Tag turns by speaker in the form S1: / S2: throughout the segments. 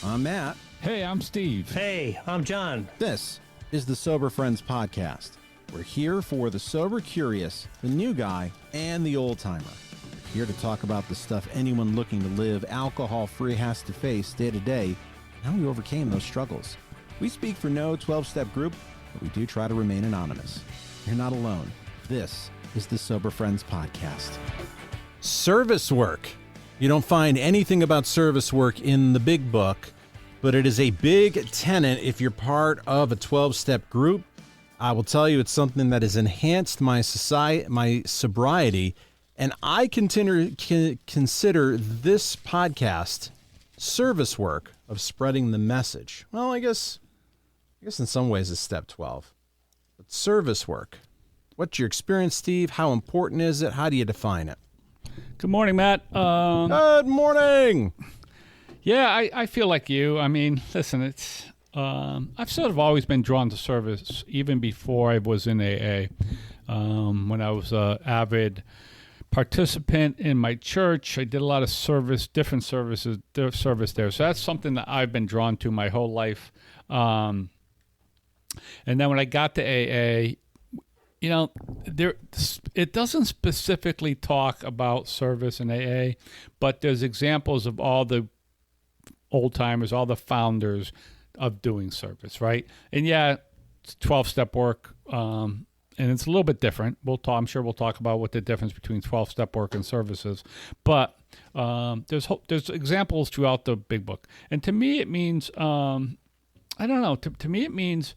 S1: I'm Matt.
S2: Hey, I'm Steve.
S3: Hey, I'm John.
S1: This is the Sober Friends Podcast. We're here for the sober curious, the new guy, and the old timer. We're here to talk about the stuff anyone looking to live alcohol-free has to face day to day, and how we overcame those struggles. We speak for no 12-step group, but we do try to remain anonymous. You're not alone. This is the Sober Friends Podcast. Service work. You don't find anything about service work in the big book, but it is a big tenet if you're part of a 12-step group. I will tell you, it's something that has enhanced my sobriety, and I consider this podcast service work of spreading the message. Well, I guess in some ways it's step 12, but service work. What's your experience, Steve? How important is it? How do you define it?
S2: Good morning, Matt.
S1: Good morning.
S2: Yeah, I feel like you. I mean, listen, it's I've sort of always been drawn to service, even before I was in AA. When I was an avid participant in my church, I did a lot of different service there. So that's something that I've been drawn to my whole life. And then when I got to AA, you know, it doesn't specifically talk about service in AA, but there's examples of all the old timers, all the founders of doing service, right? And yeah, it's 12-step work, and it's a little bit different. I'm sure we'll talk about what the difference between 12-step work and service is. But there's examples throughout the big book, and to me it means I don't know. To me it means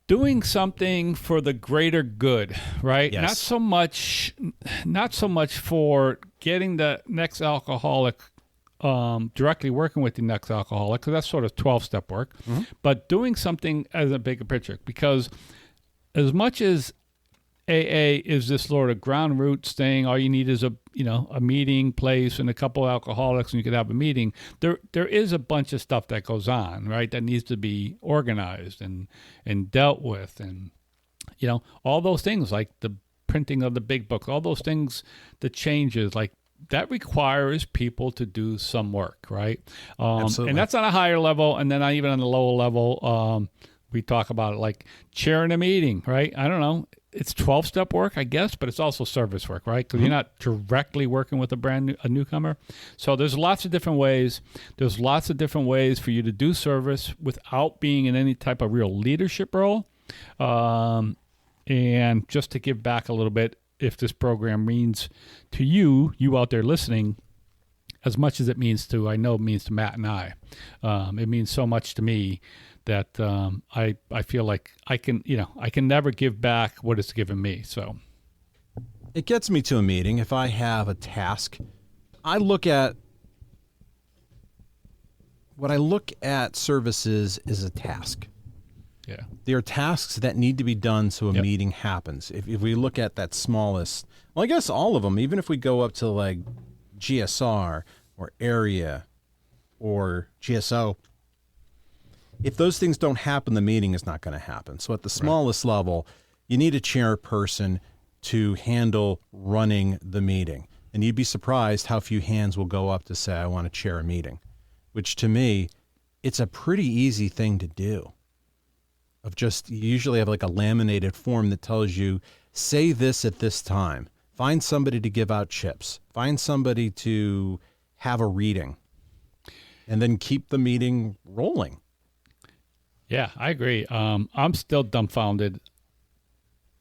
S2: doing something for the greater good, right?
S1: Yes.
S2: Not so much for getting the next alcoholic, directly working with the next alcoholic, because that's sort of 12-step work, but doing something as a bigger picture. Because as much as AA is this sort of ground roots thing, all you need is a meeting place and a couple of alcoholics and you could have a meeting. There is a bunch of stuff that goes on, right? That needs to be organized and dealt with, and all those things like the printing of the big book, all those things, the changes, like that requires people to do some work, right?
S1: Absolutely.
S2: And that's on a higher level, and then even on the lower level, we talk about it like chairing a meeting, right? I don't know. It's 12-step work, I guess, but it's also service work, right? Because you're not directly working with a newcomer. So there's lots of different ways. There's lots of different ways for you to do service without being in any type of real leadership role. And just to give back a little bit, if this program means to you out there listening, as much as it means to Matt and I. It means so much to me that I feel like I can never give back what it's given me. So
S1: It gets me to a meeting. If I have a task, I look at services is a task.
S2: yeah,
S1: There are tasks that need to be done so a meeting happens. If we look at that smallest, well, I guess all of them, even if we go up to like GSR or area or GSO, if those things don't happen, the meeting is not going to happen. So at the smallest level, you need a chairperson to handle running the meeting. And you'd be surprised how few hands will go up to say, I want to chair a meeting, which to me, it's a pretty easy thing to do. You usually have like a laminated form that tells you, say this at this time. Find somebody to give out chips. Find somebody to have a reading. And then keep the meeting rolling.
S2: Yeah, I agree. I'm still dumbfounded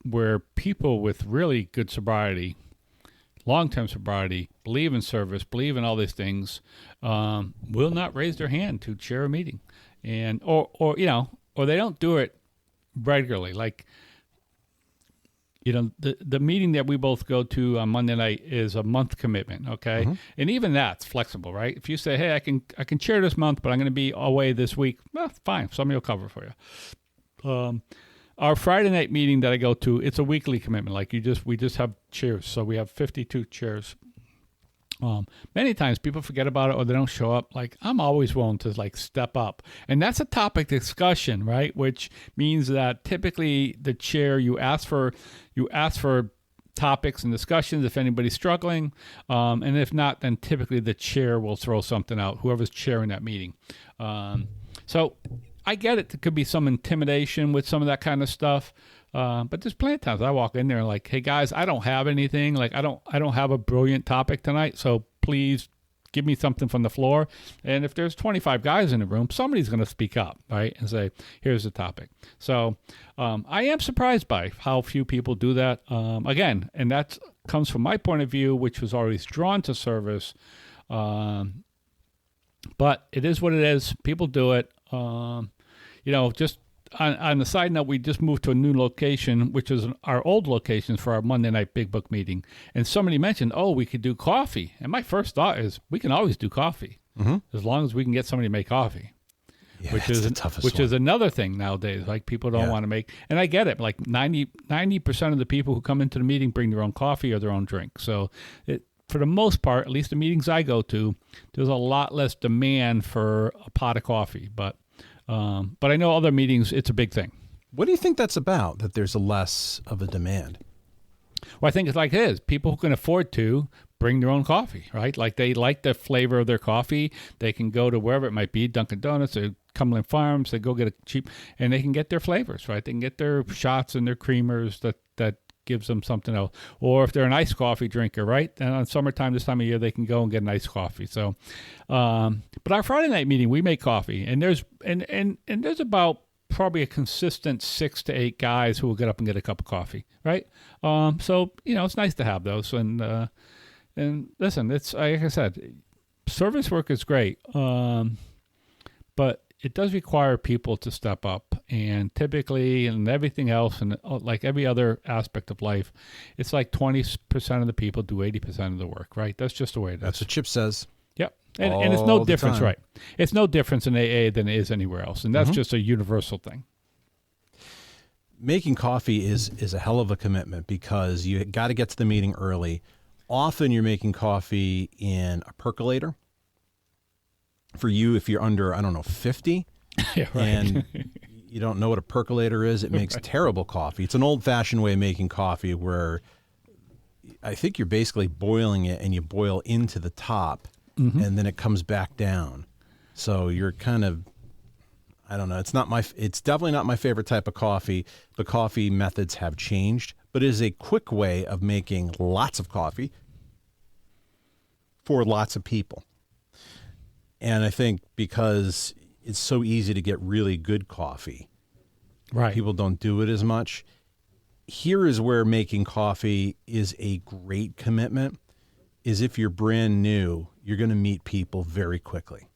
S2: where people with really good sobriety, long-term sobriety, believe in service, believe in all these things, will not raise their hand to chair a meeting, and or they don't do it regularly. Like, the meeting that we both go to on Monday night is a month commitment, okay? Mm-hmm. And even that's flexible, right? If you say, hey, I can chair this month, but I'm going to be away this week, well, fine, somebody will cover for you. Our Friday night meeting that I go to, it's a weekly commitment. Like we just have chairs. So we have 52 chairs. Many times people forget about it or they don't show up. Like, I'm always willing to step up, and that's a topic discussion, right? Which means that typically the chair you ask for topics and discussions if anybody's struggling. And if not, then typically the chair will throw something out, whoever's chairing that meeting. So I get it. There could be some intimidation with some of that kind of stuff. But there's plenty of times I walk in there like, hey guys, I don't have anything. Like I don't have a brilliant topic tonight. So please give me something from the floor. And if there's 25 guys in the room, somebody's going to speak up, right? And say, here's the topic. So I am surprised by how few people do that. Again, and that comes from my point of view, which was always drawn to service. But it is what it is. People do it. Just on the side note, we just moved to a new location, which is our old location for our Monday night Big Book meeting. And somebody mentioned, we could do coffee. And my first thought is, we can always do coffee as long as we can get somebody to make coffee.
S3: Yeah, which
S2: is another thing nowadays. Like people don't want to make, and I get it. Like 90% of the people who come into the meeting bring their own coffee or their own drink. So for the most part, at least the meetings I go to, there's a lot less demand for a pot of coffee. But I know other meetings, it's a big thing.
S3: What do you think that's about, that there's a less of a demand?
S2: Well, I think it's like this. People who can afford to bring their own coffee, right? Like they like the flavor of their coffee. They can go to wherever it might be, Dunkin' Donuts or Cumberland Farms. They go get it cheap, and they can get their flavors, right? They can get their shots and their creamers that gives them something else. Or if they're an iced coffee drinker, right? And on summertime, this time of year, they can go and get an iced coffee. So, but our Friday night meeting, we make coffee, and there's about probably a consistent 6 to 8 guys who will get up and get a cup of coffee, right? So it's nice to have those. And listen, it's like I said, service work is great, but it does require people to step up. And typically, and everything else, and like every other aspect of life, it's like 20% of the people do 80% of the work, right? That's just the way it is.
S3: That's what Chip says.
S2: Yep. And it's no difference, right? It's no difference in AA than it is anywhere else. And that's just a universal thing.
S3: Making coffee is a hell of a commitment because you got to get to the meeting early. Often you're making coffee in a percolator. For you, if you're under, 50,
S2: yeah, right.
S3: and you don't know what a percolator is, it makes terrible coffee. It's an old-fashioned way of making coffee where I think you're basically boiling it and you boil into the top and then it comes back down. So you're kind of, I don't know, it's definitely not my favorite type of coffee. The coffee methods have changed, but it is a quick way of making lots of coffee for lots of people. And I think because it's so easy to get really good coffee,
S2: right?
S3: People don't do it as much. Here is where making coffee is a great commitment, is if you're brand new, you're going to meet people very quickly.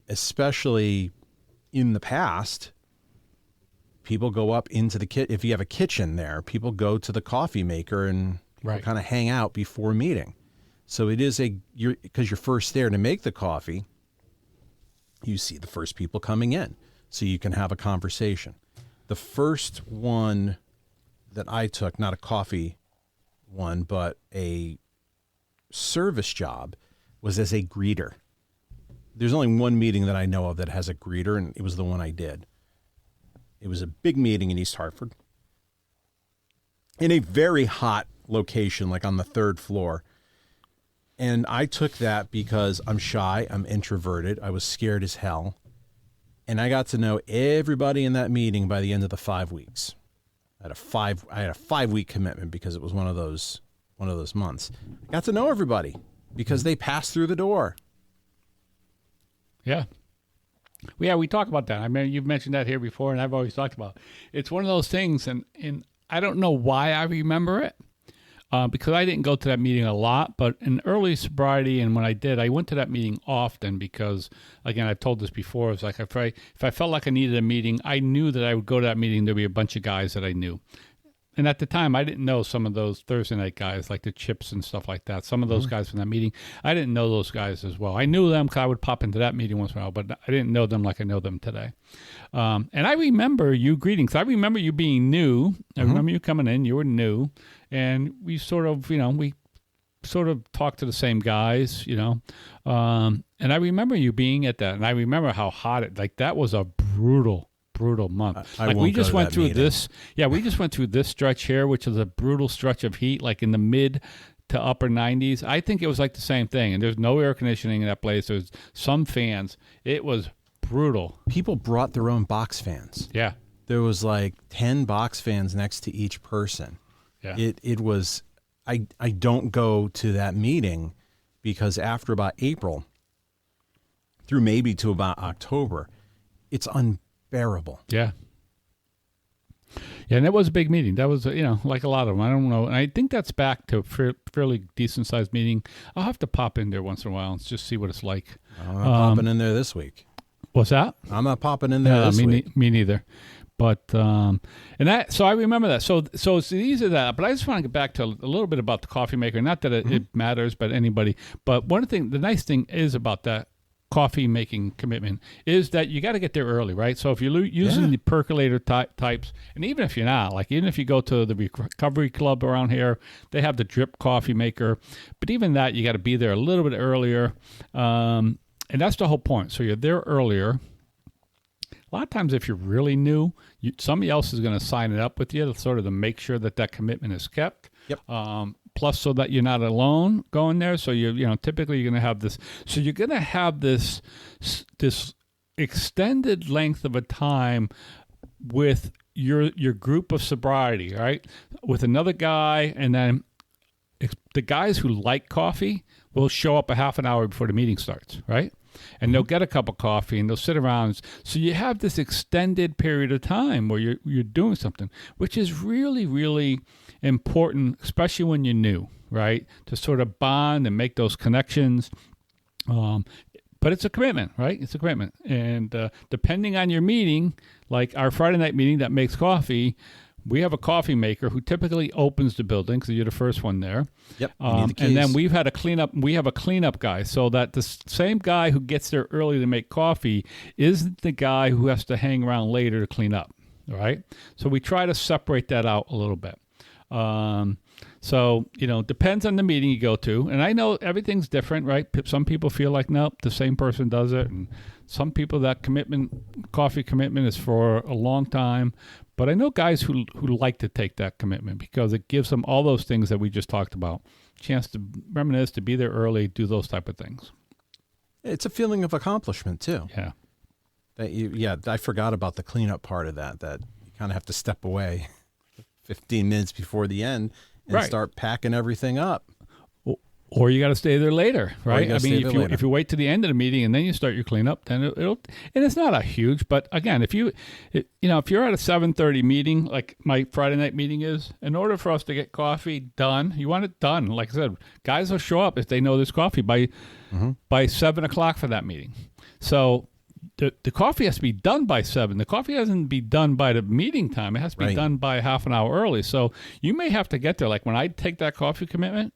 S3: Especially in the past, people go up into the kitchen. If you have a kitchen there, people go to the coffee maker and kind of hang out before meeting. So it is because you're first there to make the coffee, you see the first people coming in, so you can have a conversation. The first one that I took, not a coffee one, but a service job, was as a greeter. There's only one meeting that I know of that has a greeter, and it was the one I did. It was a big meeting in East Hartford in a very hot location, like on the 3rd floor. And I took that because I'm shy, I'm introverted, I was scared as hell. And I got to know everybody in that meeting by the end of the 5 weeks. I had a 5-week commitment because it was one of those months. I got to know everybody because they passed through the door.
S2: Yeah. Well, yeah, we talk about that. I mean, you've mentioned that here before, and I've always talked about it. It's one of those things, and I don't know why I remember it. Because I didn't go to that meeting a lot, but in early sobriety and when I did, I went to that meeting often because, again, I've told this before, it's like if I felt like I needed a meeting, I knew that I would go to that meeting, there'd be a bunch of guys that I knew. And at the time, I didn't know some of those Thursday night guys, like the Chips and stuff like that. Some of those guys from that meeting, I didn't know those guys as well. I knew them because I would pop into that meeting once in a while, but I didn't know them like I know them today. And I remember you greeting, because I remember you being new. I remember you coming in, you were new. And we sort of talked to the same guys, And I remember you being at that. And I remember how hot that was a brutal brutal month.
S3: I
S2: like
S3: won't
S2: we just
S3: go to
S2: went
S3: that
S2: through
S3: meeting.
S2: this. Yeah, we just went through this stretch here, which is a brutal stretch of heat, like in the mid to upper 90s. I think it was like the same thing. And there's no air conditioning in that place. There's some fans. It was brutal.
S3: People brought their own box fans.
S2: Yeah.
S3: There was like 10 box fans next to each person.
S2: Yeah.
S3: It was, I don't go to that meeting because after about April through maybe to about October, it's unbearable.
S2: Yeah. Yeah, and it was a big meeting. That was, like a lot of them. I don't know. And I think that's back to a fairly decent-sized meeting. I'll have to pop in there once in a while and just see what it's like.
S3: I'm not popping in there this week.
S2: What's that?
S3: I'm not popping in there this week.
S2: Me neither. But and that, so I remember that. So it's easy that. But I just want to get back to a little bit about the coffee maker. Not that it matters, but anybody. But the nice thing is about that coffee making commitment is that you got to get there early, right? So if you're using the percolator types, and even if you're not, like even if you go to the recovery club around here, they have the drip coffee maker. But even that, you got to be there a little bit earlier. And that's the whole point. So you're there earlier. A lot of times, if you're really new, somebody else is going to sign it up with you, sort of to make sure that commitment is kept.
S3: Yep.
S2: Plus, so that you're not alone going there. So typically you're going to have this. So you're going to have this extended length of a time with your group of sobriety, right? With another guy, and then the guys who like coffee will show up a half an hour before the meeting starts, right? And they'll get a cup of coffee and they'll sit around. So you have this extended period of time where you're doing something, which is really, really important, especially when you're new, right? To sort of bond and make those connections. But it's a commitment, right? It's a commitment. And depending on your meeting, like our Friday night meeting that makes coffee, we have a coffee maker who typically opens the building because you're the first one there.
S3: Yep. You need the keys.
S2: And then we have a cleanup guy, so that the same guy who gets there early to make coffee isn't the guy who has to hang around later to clean up. All right. So we try to separate that out a little bit. So, depends on the meeting you go to. And I know everything's different, right? Some people feel like, nope, the same person does it. And some people, that coffee commitment is for a long time. But I know guys who like to take that commitment because it gives them all those things that we just talked about. Chance to reminisce, to be there early, do those type of things.
S3: It's a feeling of accomplishment too.
S2: Yeah.
S3: I forgot about the cleanup part of that you kind of have to step away 15 minutes before the end and start packing everything up.
S2: Or you got to stay there later, right? I mean,
S3: if
S2: you wait to the end of the meeting and then you start your cleanup, then it'll and it's not a huge, but again, if you're at a 7:30 meeting, like my Friday night meeting is, in order for us to get coffee done, you want it done. Like I said, guys will show up if they know there's coffee by 7:00 for that meeting. So the coffee has to be done by 7. The coffee doesn't be done by the meeting time. It has to be done by half an hour early. So you may have to get there. Like when I take that coffee commitment,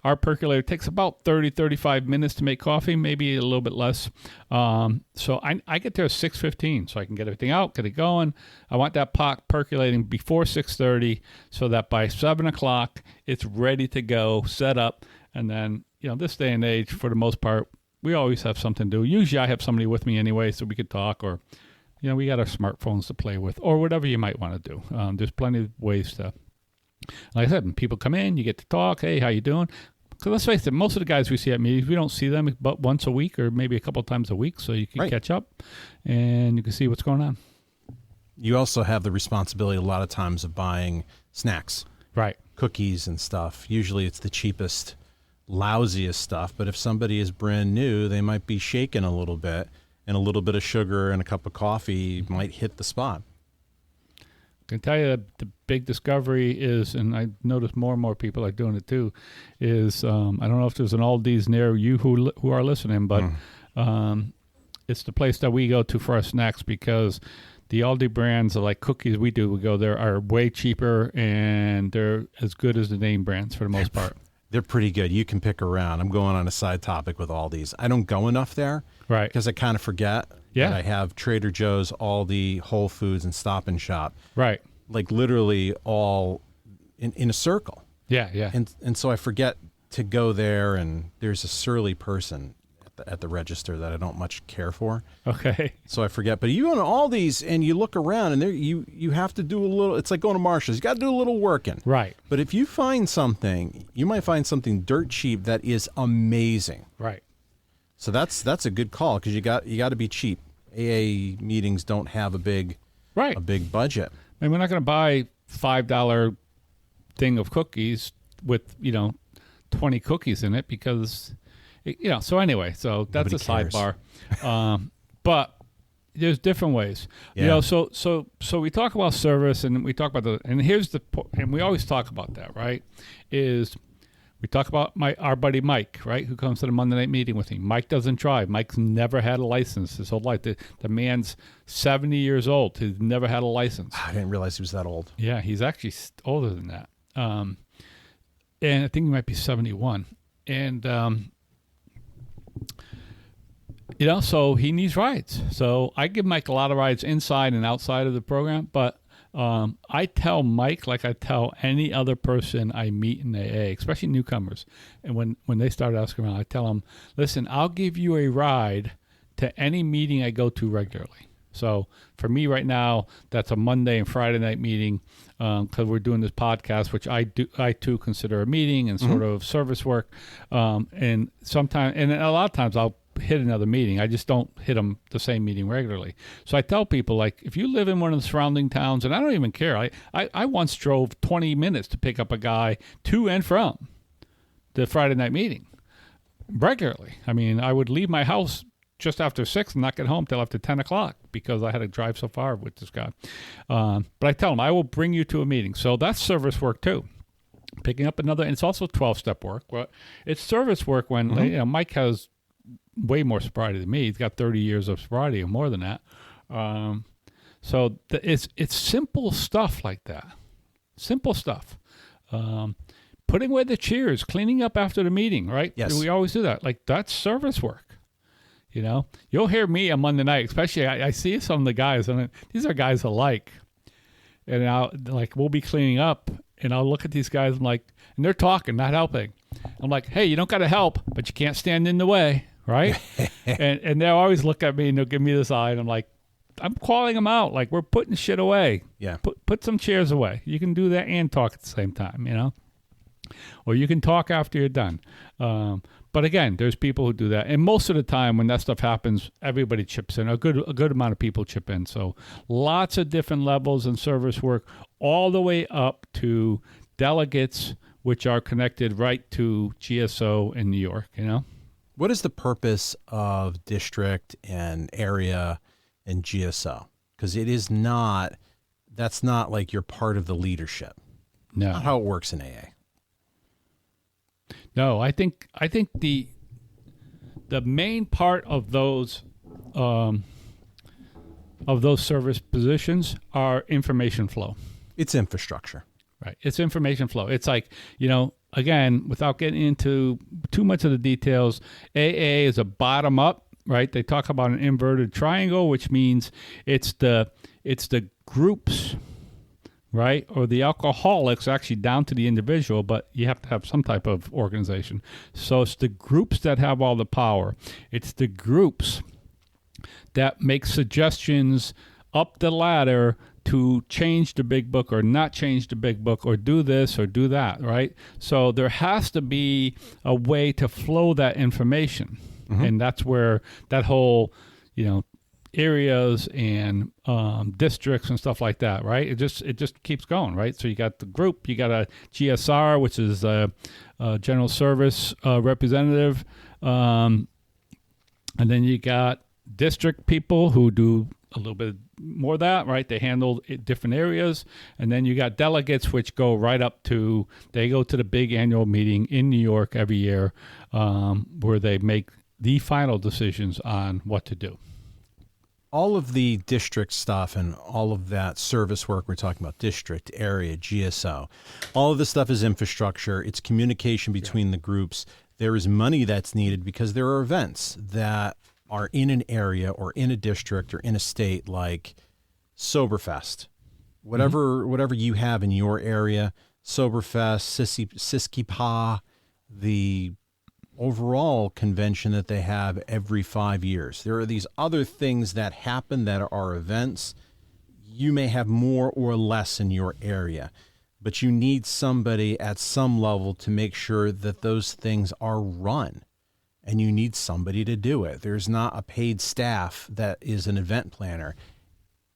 S2: our percolator takes about 30, 35 minutes to make coffee, maybe a little bit less. So I get there at 6:15 so I can get everything out, get it going. I want that pot percolating before 6:30 so that by 7:00 it's ready to go, set up. And then, this day and age, for the most part, we always have something to do. Usually I have somebody with me anyway so we could talk, or, we got our smartphones to play with, or whatever you might want to do. There's plenty of ways to, like I said, when people come in, you get to talk. Hey, how you doing? Because let's face it, most of the guys we see at meetings, we don't see them but once a week or maybe a couple of times a week, so you can catch up and you can see what's going on.
S3: You also have the responsibility a lot of times of buying snacks.
S2: Right.
S3: Cookies and stuff. Usually it's the cheapest, lousiest stuff, but if somebody is brand new, they might be shaken a little bit, and a little bit of sugar and a cup of coffee might hit the spot.
S2: I can tell you the big discovery is, and I notice more and more people are doing it too, is I don't know if there's an Aldi's near you who are listening, but it's the place that we go to for our snacks, because the Aldi brands are like cookies we go there are way cheaper, and they're as good as the name brands for the most part.
S3: They're pretty good. You can pick around. I'm going on a side topic with Aldi's. I don't go enough there,
S2: right?
S3: Because I kind of forget.
S2: Yeah.
S3: I have Trader Joe's, Aldi, Whole Foods, and Stop and Shop.
S2: Right.
S3: Like literally all in a circle.
S2: Yeah, yeah.
S3: And so I forget to go there, and there's a surly person at the register that I don't much care for.
S2: Okay.
S3: So I forget. But you go to all these and you look around and there you have to do a little. It's like going to Marshall's. You got to do a little working.
S2: Right.
S3: But if you find something, you might find something dirt cheap that is amazing.
S2: Right.
S3: So that's a good call because you got to be cheap. AA meetings don't have a big budget.
S2: And we're not going to buy $5 thing of cookies with 20 cookies in it because so anyway, so that's
S3: Nobody
S2: a
S3: cares.
S2: sidebar. But there's different ways.
S3: Yeah.
S2: So we talk about service and we talk about and here's and we always talk about that, right? Is we talk about our buddy Mike, right, who comes to the Monday night meeting with me. Mike doesn't drive. Mike's never had a license his whole life. The man's 70 years old. He's never had a license.
S3: I didn't realize he was that old.
S2: Yeah, he's actually older than that. And I think he might be 71. And, so he needs rides. So I give Mike a lot of rides inside and outside of the program. But I tell Mike, like I tell any other person I meet in AA, especially newcomers. And when they start asking around, I tell them, listen, I'll give you a ride to any meeting I go to regularly. So for me right now, that's a Monday and Friday night meeting because we're doing this podcast, which I too consider a meeting and sort of service work. And a lot of times I'll hit another meeting. I just don't hit them the same meeting regularly. So I tell people, like, if you live in one of the surrounding towns, and I don't even care. I once drove 20 minutes to pick up a guy to and from the Friday night meeting regularly. I mean, I would leave my house just after 6 and not get home till after 10 o'clock because I had to drive so far with this guy. But I tell him, I will bring you to a meeting. So that's service work too. Picking up and it's also 12-step work, but it's service work when Mike has way more sobriety than me. He's got 30 years of sobriety or more than that. So it's simple stuff like that. Simple stuff. Putting away the chairs, cleaning up after the meeting, right?
S3: Yes.
S2: We always do that. Like, that's service work. You'll hear me on Monday night, especially I see some of the guys, and these are guys alike. And we'll be cleaning up, and I'll look at these guys, and they're talking, not helping. I'm like, hey, you don't got to help, but you can't stand in the way, right? and they'll always look at me, and they'll give me this eye, and I'm like, I'm calling them out. Like, we're putting shit away.
S3: Yeah.
S2: Put some chairs away. You can do that and talk at the same time, Or you can talk after you're done. But again, there's people who do that. And most of the time when that stuff happens, everybody chips in. A good amount of people chip in. So lots of different levels in service work, all the way up to delegates, which are connected right to GSO in New York,
S3: What is the purpose of district and area and GSO? Because that's not like you're part of the leadership.
S2: No.
S3: Not how it works in AA.
S2: No, I think the main part of those service positions are information flow.
S3: It's infrastructure.
S2: Right. It's information flow. It's like, again, without getting into too much of the details, AA is a bottom up, right? They talk about an inverted triangle, which means it's the groups, right? Or the alcoholics, actually down to the individual, but you have to have some type of organization. So it's the groups that have all the power. It's the groups that make suggestions up the ladder to change the big book or not change the big book or do this or do that, right? So there has to be a way to flow that information. And that's where that whole, areas and districts and stuff like that, right? It just keeps going, right? So you got the group, you got a GSR, which is a general service representative, and then you got district people who do a little bit more of that, right? They handle different areas, and then you got delegates, which go right up to they go to the big annual meeting in New York every year, where they make the final decisions on what to do.
S3: All of the district stuff and all of that service work, we're talking about district, area, GSO, all of this stuff is infrastructure. It's communication between the groups. There is money that's needed because there are events that are in an area or in a district or in a state like Soberfest. Whatever you have in your area, Soberfest, Siskipa, the overall convention that they have every 5 years. There are these other things that happen that are events. You may have more or less in your area, but you need somebody at some level to make sure that those things are run, and you need somebody to do it. There's not a paid staff that is an event planner.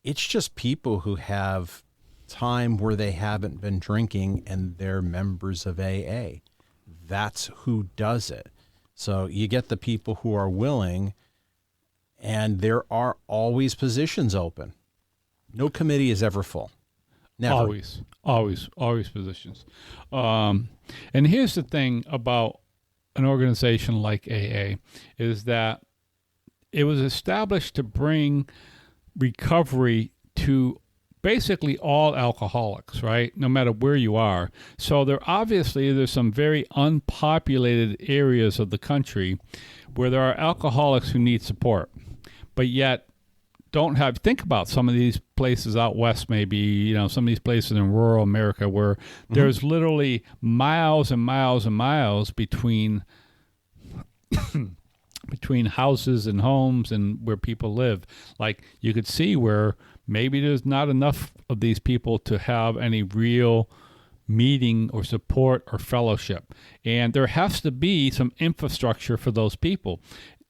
S3: It's just people who have time where they haven't been drinking and they're members of AA. That's who does it. So you get the people who are willing, and there are always positions open. No committee is ever full. Never.
S2: Always positions. And here's the thing about an organization like AA is that it was established to bring recovery to basically all alcoholics, right? No matter where you are. So there's some very unpopulated areas of the country where there are alcoholics who need support, but yet think about some of these places out west, maybe, some of these places in rural America where there's literally miles and miles and miles between houses and homes and where people live. Like, you could see where maybe there's not enough of these people to have any real meeting or support or fellowship. And there has to be some infrastructure for those people.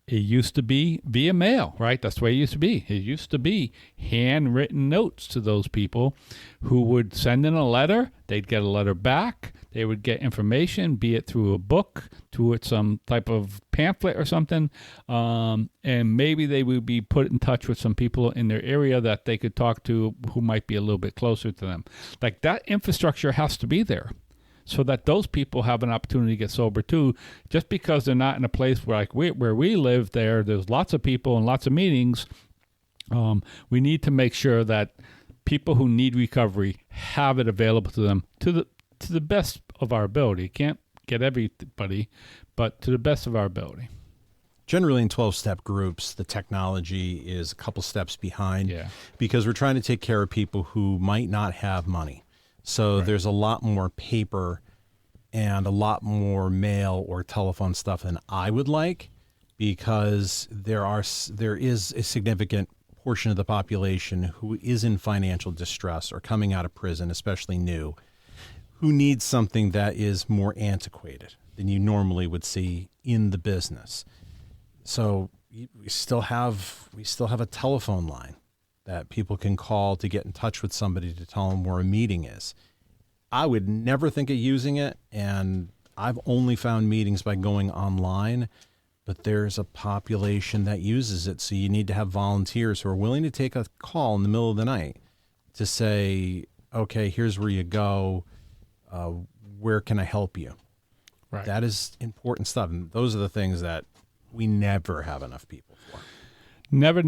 S2: It used to be via mail, right? That's the way it used to be. It used to be handwritten notes to those people who would send in a letter. They'd get a letter back. They would get information, be it through a book, through some type of pamphlet or something. And maybe they would be put in touch with some people in their area that they could talk to who might be a little bit closer to them. Like, that infrastructure has to be there, so that those people have an opportunity to get sober too. Just because they're not in a place where we live, there's lots of people and lots of meetings. We need to make sure that people who need recovery have it available to them to the best of our ability. Can't get everybody, but to the best of our ability.
S3: Generally in 12-step groups, the technology is a couple steps behind because we're trying to take care of people who might not have money. So there's a lot more paper and a lot more mail or telephone stuff than I would like, because there is a significant portion of the population who is in financial distress or coming out of prison, especially new, who needs something that is more antiquated than you normally would see in the business. So we still have a telephone line that people can call to get in touch with somebody to tell them where a meeting is. I would never think of using it, and I've only found meetings by going online, but there's a population that uses it, so you need to have volunteers who are willing to take a call in the middle of the night to say, okay, here's where you go, where can I help you?
S2: Right.
S3: That is important stuff, and those are the things that we never have enough people for.
S2: Never.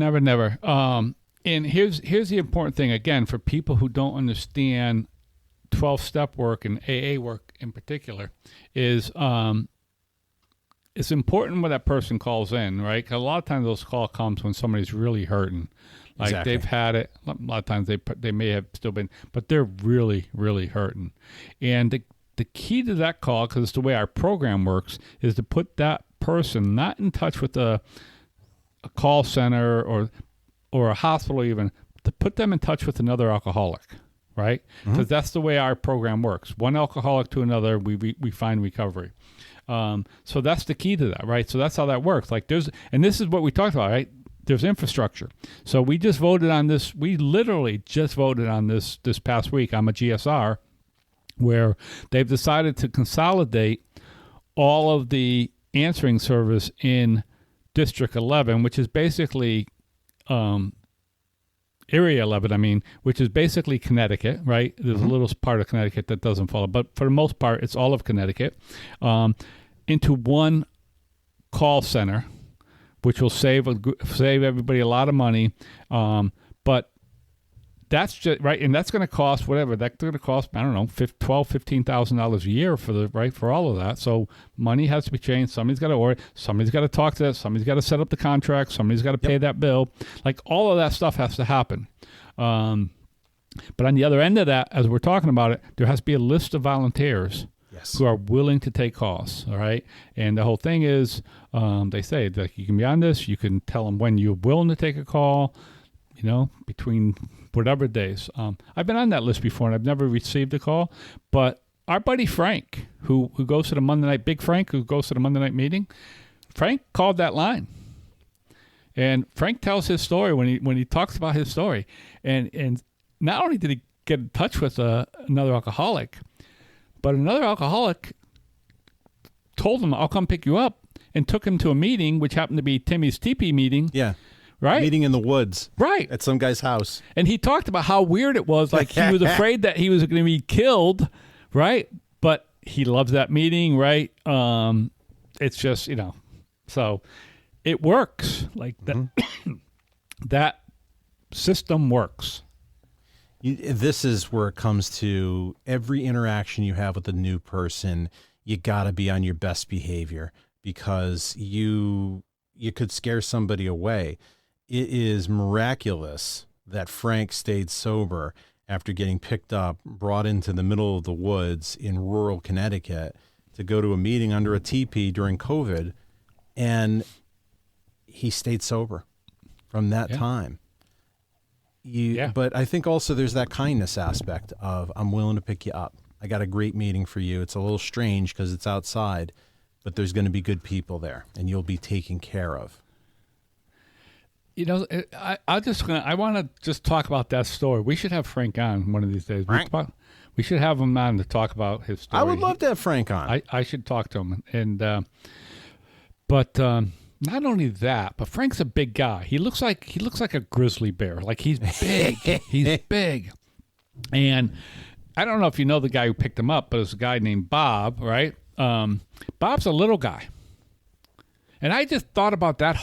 S2: And here's the important thing, again, for people who don't understand 12-step work and AA work in particular, is it's important when that person calls in, right? 'Cause a lot of times those call comes when somebody's really hurting. Like They've had it. A lot of times they may have still been, but they're really, really hurting. And the key to that call, because it's the way our program works, is to put that person not in touch with a call center or a hospital, even to put them in touch with another alcoholic, right? Because that's the way our program works. One alcoholic to another, we find recovery. So that's the key to that, right? So that's how that works. Like and this is what we talked about, right? There's infrastructure. So we just voted on this. We literally just voted on this past week. I'm a GSR, where they've decided to consolidate all of the answering service in District 11, which is basically Area 11, which is basically Connecticut, right? There's a little part of Connecticut that doesn't follow, but for the most part, it's all of Connecticut, into one call center, which will save everybody a lot of money. But that's just right, and that's going to cost whatever. That's going to cost, I don't know, $15,000 a year for all of that. So money has to be changed. Somebody's got to order. Somebody's got to talk to that. Somebody's got to set up the contract. Somebody's got to pay that bill. Like, all of that stuff has to happen. But on the other end of that, as we're talking about it, there has to be a list of volunteers
S3: Yes.
S2: who are willing to take calls. All right. And the whole thing is, they say that you can be on this. You can tell them when you're willing to take a call, between whatever days. I've been on that list before and I've never received a call, but our buddy Frank, who goes to the Monday night, Big Frank, who goes to the Monday night meeting, Frank called that line. And Frank tells his story when he talks about his story. And not only did he get in touch with another alcoholic, but another alcoholic told him, I'll come pick you up, and took him to a meeting, which happened to be Timmy's teepee meeting.
S3: Yeah.
S2: Right?
S3: Meeting in the woods.
S2: Right.
S3: At some guy's house.
S2: And he talked about how weird it was. Like, he was afraid that he was going to be killed, right? But he loves that meeting, right? It's just, so it works. Like, that, that system works.
S3: This is where it comes to every interaction you have with a new person. You got to be on your best behavior because you could scare somebody away. It is miraculous that Frank stayed sober after getting picked up, brought into the middle of the woods in rural Connecticut to go to a meeting under a teepee during COVID, and he stayed sober from that time. But I think also there's that kindness aspect of, I'm willing to pick you up. I got a great meeting for you. It's a little strange because it's outside, but there's going to be good people there, and you'll be taken care of.
S2: I want to just talk about that story. We should have Frank on one of these days. We should have him on to talk about his story.
S3: I would love to have Frank on.
S2: I should talk to him. And but not only that, but Frank's a big guy. He looks like a grizzly bear. Like, he's big. He's big. And I don't know if you know the guy who picked him up, but it's a guy named Bob, right? Bob's a little guy. And I just thought about that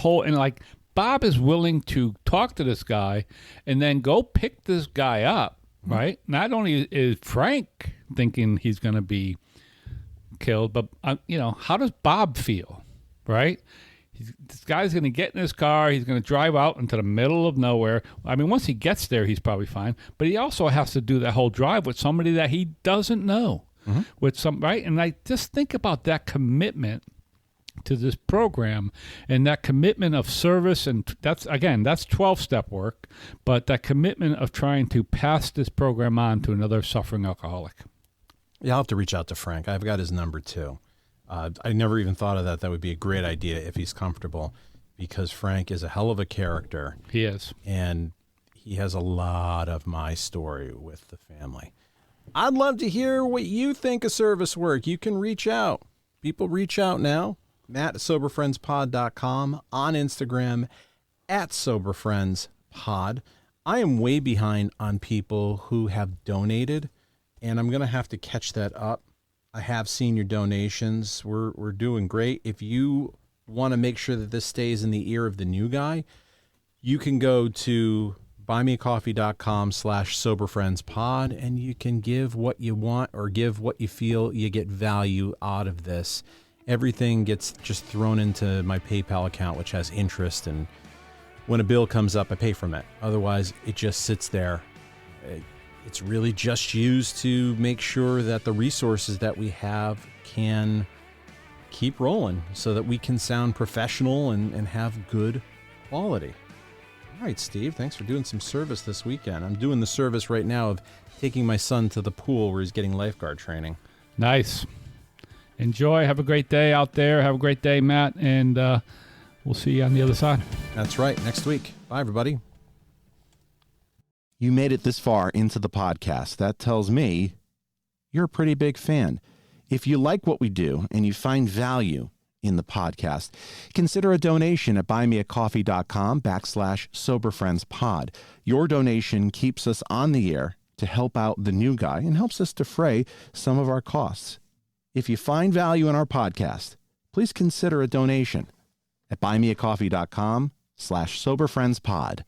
S2: Bob is willing to talk to this guy and then go pick this guy up, right? Not only is Frank thinking he's going to be killed, but, how does Bob feel, right? This guy's going to get in his car. He's going to drive out into the middle of nowhere. I mean, once he gets there, he's probably fine. But he also has to do that whole drive with somebody that he doesn't know, right? And I just think about that commitment to this program and that commitment of service. And that's 12-step work, but that commitment of trying to pass this program on to another suffering alcoholic.
S3: Yeah, I'll have to reach out to Frank. I've got his number too. I never even thought of that. That would be a great idea if he's comfortable, because Frank is a hell of a character.
S2: He is.
S3: And he has a lot of my story with the family. I'd love to hear what you think of service work. You can reach out. People reach out now. Matt at SoberFriendsPod.com, on Instagram at SoberFriendsPod. I am way behind on people who have donated, and I'm going to have to catch that up. I have seen your donations. We're doing great. If you want to make sure that this stays in the ear of the new guy, you can go to buymeacoffee.com/SoberFriendsPod, and you can give what you want or give what you feel you get value out of this. Everything gets just thrown into my PayPal account, which has interest, and when a bill comes up, I pay from it. Otherwise, it just sits there. It's really just used to make sure that the resources that we have can keep rolling so that we can sound professional and have good quality. All right, Steve, thanks for doing some service this weekend. I'm doing the service right now of taking my son to the pool where he's getting lifeguard training.
S2: Nice. Enjoy. Have a great day out there. Have a great day, Matt, and we'll see you on the other side.
S3: That's right. Next week. Bye, everybody.
S1: You made it this far into the podcast. That tells me you're a pretty big fan. If you like what we do and you find value in the podcast, consider a donation at buymeacoffee.com/SoberFriendsPod. Your donation keeps us on the air to help out the new guy and helps us defray some of our costs. If you find value in our podcast, please consider a donation at buymeacoffee.com/SoberFriendsPod.